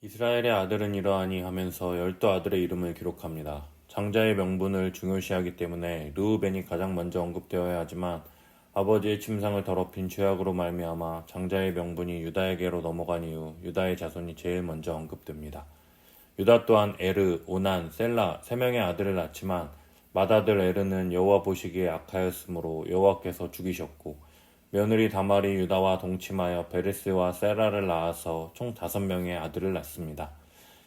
이스라엘의 아들은 이러하니 하면서 12아들의 이름을 기록합니다. 장자의 명분을 중요시하기 때문에 르우벤이 가장 먼저 언급되어야 하지만 아버지의 침상을 더럽힌 죄악으로 말미암아 장자의 명분이 유다에게로 넘어간 이후 유다의 자손이 제일 먼저 언급됩니다. 유다 또한 에르, 오난, 셀라 세 명의 아들을 낳지만 맏아들 에르는 여호와 보시기에 악하였으므로 여호와께서 죽이셨고 며느리 다말이 유다와 동침하여 베레스와 세라를 낳아서 총 5명의 아들을 낳습니다.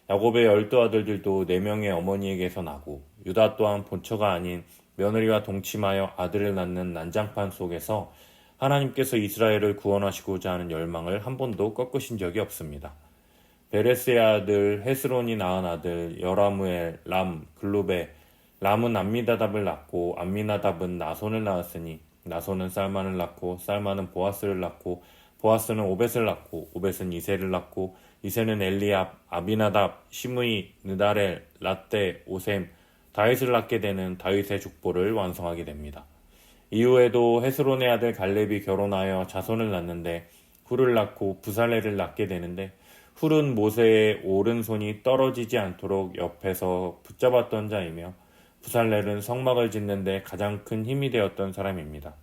야곱의 12아들들도 4명의 어머니에게서 나고 유다 또한 본처가 아닌 며느리와 동침하여 아들을 낳는 난장판 속에서 하나님께서 이스라엘을 구원하시고자 하는 열망을 한 번도 꺾으신 적이 없습니다. 베레스의 아들 헤스론이 낳은 아들 여라무엘, 람, 글루베, 람은 암미나답을 낳고 암미나답은 나손을 낳았으니 나손은 살만을 낳고 살만은 보아스를 낳고 보아스는 오벳을 낳고 오벳은 이세를 낳고 이세는 엘리압, 아비나답, 시므이, 느다렐, 라떼, 오셈, 다윗을 낳게 되는 다윗의 족보를 완성하게 됩니다. 이후에도 헤스론의 아들 갈렙이 결혼하여 자손을 낳는데 훌을 낳고 부살레를 낳게 되는데 훌은 모세의 오른손이 떨어지지 않도록 옆에서 붙잡았던 자이며 부살렐은 성막을 짓는데 가장 큰 힘이 되었던 사람입니다.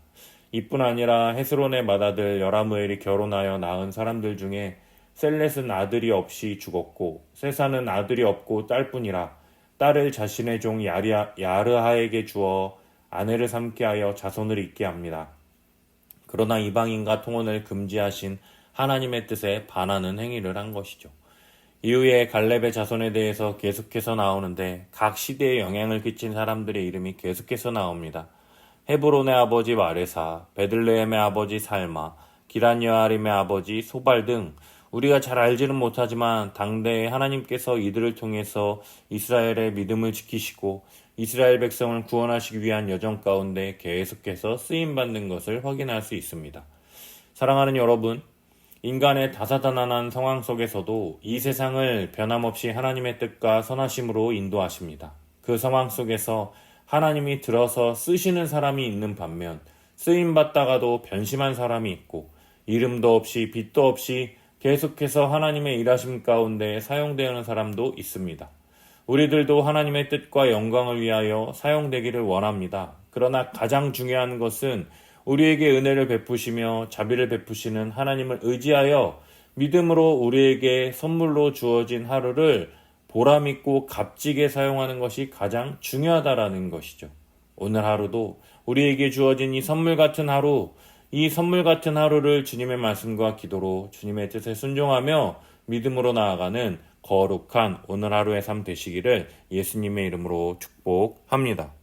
이뿐 아니라 헤스론의 맏아들 여라무엘이 결혼하여 낳은 사람들 중에 셀렛은 아들이 없이 죽었고 세사는 아들이 없고 딸뿐이라 딸을 자신의 종 야르하에게 주어 아내를 삼게 하여 자손을 잇게 합니다. 그러나 이방인과 통혼을 금지하신 하나님의 뜻에 반하는 행위를 한 것이죠. 이후에 갈렙의 자손에 대해서 계속해서 나오는데 각 시대에 영향을 끼친 사람들의 이름이 계속해서 나옵니다. 헤브론의 아버지 마레사, 베들레헴의 아버지 살마, 기란여아림의 아버지 소발 등 우리가 잘 알지는 못하지만 당대에 하나님께서 이들을 통해서 이스라엘의 믿음을 지키시고 이스라엘 백성을 구원하시기 위한 여정 가운데 계속해서 쓰임받는 것을 확인할 수 있습니다. 사랑하는 여러분, 인간의 다사다난한 상황 속에서도 이 세상을 변함없이 하나님의 뜻과 선하심으로 인도하십니다. 그 상황 속에서 하나님이 들어서 쓰시는 사람이 있는 반면 쓰임받다가도 변심한 사람이 있고 이름도 없이 빛도 없이 계속해서 하나님의 일하심 가운데 사용되는 사람도 있습니다. 우리들도 하나님의 뜻과 영광을 위하여 사용되기를 원합니다. 그러나 가장 중요한 것은 우리에게 은혜를 베푸시며 자비를 베푸시는 하나님을 의지하여 믿음으로 우리에게 선물로 주어진 하루를 보람있고 값지게 사용하는 것이 가장 중요하다라는 것이죠. 오늘 하루도 우리에게 주어진 이 선물 같은 하루, 이 선물 같은 하루를 주님의 말씀과 기도로 주님의 뜻에 순종하며 믿음으로 나아가는 거룩한 오늘 하루의 삶 되시기를 예수님의 이름으로 축복합니다.